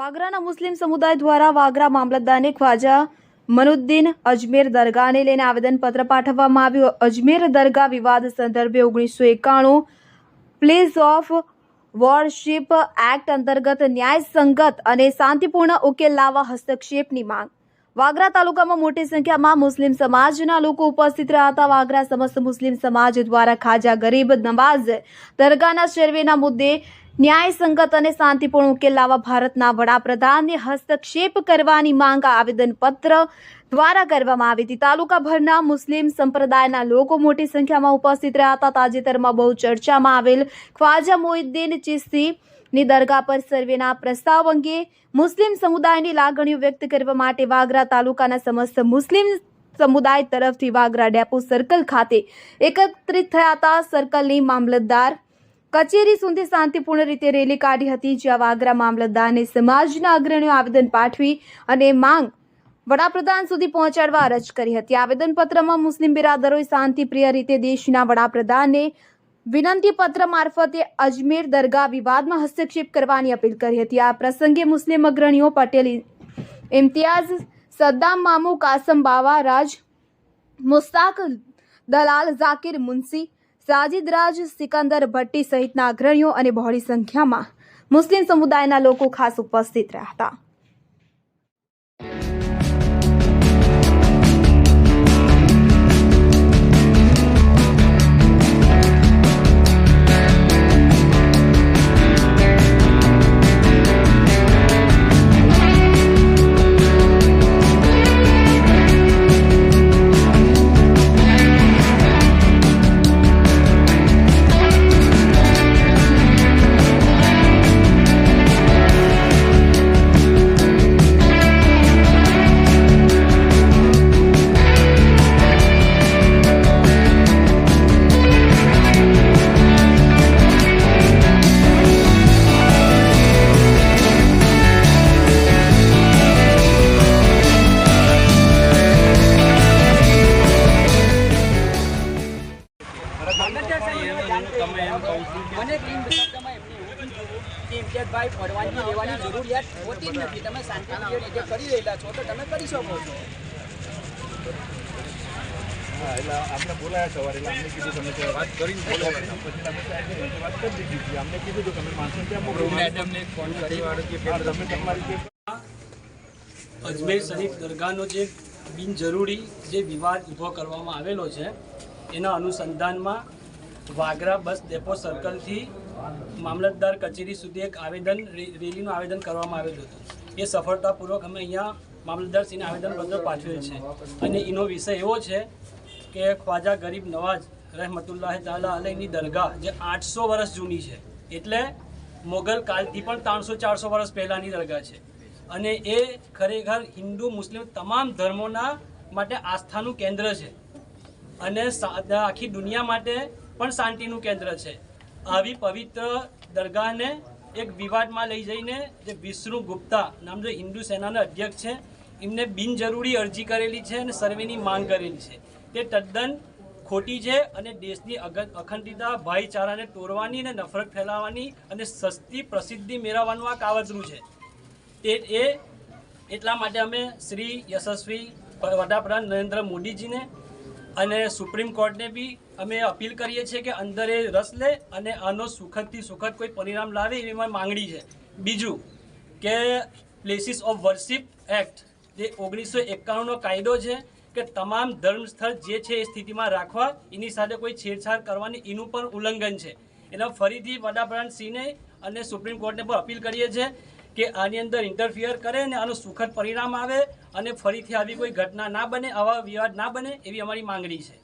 વાગરાના મુસ્લિમ સમુદાય દ્વારા વાગરા મામલતદારને ખ્વાજા મનુદ્દીન અજમેર દરગાહને લઈને આવેદનપત્ર પાઠવવામાં આવ્યું। અજમેર દરગાહ વિવાદ સંદર્ભે 1991 પ્લેસ ઓફ વોરશિપ એક્ટ અંતર્ગત ન્યાયસંગત અને શાંતિપૂર્ણ ઉકેલ લાવવા હસ્તક્ષેપની માંગ। વાગરા તાલુકામાં મોટી સંખ્યામાં મુસ્લિમ સમાજના લોકો ઉપસ્થિત રહ્યા હતા। વાગરા સમસ્ત મુસ્લિમ સમાજ દ્વારા ખાજા ગરીબ નવાઝ દરગાહના સર્વેના મુદ્દે ન્યાયસંગત અને શાંતિપૂર્ણ ઉકેલ લાવવા ભારતના વડાપ્રધાનને હસ્તક્ષેપ કરવાની માંગ આવેદનપત્ર દ્વારા કરવામાં આવી હતી। તાલુકાભરના મુસ્લિમ સંપ્રદાયના લોકો મોટી સંખ્યામાં ઉપસ્થિત રહ્યા હતા। તાજેતરમાં બહુ ચર્ચામાં આવેલ ખ્વાજા મોઇનુદ્દીન ચિશ્તીની દરગાહ પર સર્વેના પ્રસ્તાવ અંગે મુસ્લિમ સમુદાયની લાગણીઓ વ્યક્ત કરવા માટે વાગરા તાલુકાના સમસ્ત મુસ્લિમ સમુદાય તરફથી વાગરા ડેપો સર્કલ ખાતે એકત્રિત થયા હતા। સર્કલની મામલતદાર કચેરી સુધી શાંતિપૂર્ણ રીતે રેલી કાઢી હતી, જ્યાં વાગરા મામલતદારને સમાજના અગ્રણીઓ આવેદન પાઠવી અને માંગ વડાપ્રધાન સુધી પહોંચાડવા અરજ કરી હતી। આવેદનપત્રમાં મુસ્લિમ બિરાદરોએ શાંતિપ્રિય રીતે દેશના વડાપ્રધાનને વિનંતી પત્ર મારફતે અજમેર દરગાહ વિવાદમાં હસ્તક્ષેપ કરવાની અપીલ કરી હતી। આ પ્રસંગે મુસ્લિમ અગ્રણીઓ પટેલ ઇમ્તિયાઝ, સદ્દામ મામુ, કાસમ બાવા, રાજ મુસ્તાક દલાલ, ઝાકિર મુનસી, સાજિદ રાજ, સિકંદર ભટ્ટી સહિતના અગ્રણીઓ અને બહોળી સંખ્યામાં મુસ્લિમ સમુદાયના લોકો ખાસ ઉપસ્થિત રહ્યા હતા। ભાઈ પરવાનગી લેવાની જરૂરિયાત હોતી જ નથી। તમે શાંતિપ્રિય રીતે કરી રહેલા છો તો તમે કરી શકો છો। હા, એટલે આપણે બોલાયા સવારે, એટલે અમને કીધું તમે વાત કરીને બોલાવ્યા, પછી અમે વાત કરી દીધી હતી। અમને કીધું કે તમે માણસો ત્યાં મોકલો, મેડમને ફોન કરી તમે તમારી અજમેર શરીફ દરગાહનો જે બિનજરૂરી જે વિવાદ ઊભો કરવામાં આવેલો છે, એના અનુસંધાનમાં વાગરા બસ ડેપો સર્કલથી મામલતદાર કચેરી સુધી એક રેલીનું આવેદન કરવામાં આવેલું હતું। એ સફળતાપૂર્વક અમે અહીંયા મામલતદારશ્રીને આવેદનપત્ર પાઠવેલ છે અને એનો વિષય એવો છે કે ખ્વાજા ગરીબ નવાઝ રહેમતુલ્લાહ તાલા અલૈની દરગાહ જે 800 વર્ષ જૂની છે, એટલે મોગલ કાલથી પણ 300-400 વર્ષ પહેલાંની દરગાહ છે અને એ ખરેખર હિન્દુ મુસ્લિમ તમામ ધર્મોના માટે આસ્થાનું કેન્દ્ર છે અને આખી દુનિયા માટે પણ શાંતિનું કેન્દ્ર છે। આવી પવિત્ર દરગાહને એક વિવાદમાં લઈ જઈને જે વિષ્ણુ ગુપ્તા નામ જે હિન્દુ સેનાના અધ્યક્ષ છે, એમને બિનજરૂરી અરજી કરેલી છે અને સર્વેની માંગ કરેલી છે, તે તદ્દન ખોટી છે અને દેશની અખંડિતતા, ભાઈચારાને તોડવાની અને નફરત ફેલાવવાની અને સસ્તી પ્રસિદ્ધિ મેળવવાનું આ કાવતરું છે। એ એટલા માટે અમે શ્રી યશસ્વી વડાપ્રધાન નરેન્દ્ર મોદીજીને અને સુપ્રીમ કોર્ટને બી અમે અપીલ કરીએ છીએ કે અંદર એ રસ લે અને આનો સુખદથી સુખદ કોઈ પરિણામ લાવે એવી અમારી માંગણી છે। બીજું કે પ્લેસીસ ઓફ વર્શિપ એક્ટ જે 1991નો કાયદો છે કે તમામ ધર્મ સ્થળ જે છે એ સ્થિતિમાં રાખવા, એની સાથે કોઈ છેડછાડ કરવાની એનું પણ ઉલ્લંઘન છે। એટલે ફરીથી વડાપ્રધાનશ્રીને અને સુપ્રીમ કોર્ટને પણ અપીલ કરીએ છીએ કે આની અંદર ઇન્ટરફિયર કરે અને આનું સુખદ પરિણામ આવે અને ફરીથી આવી કોઈ ઘટના ના બને, આવા વિવાદ ના બને એવી અમારી માંગણી છે।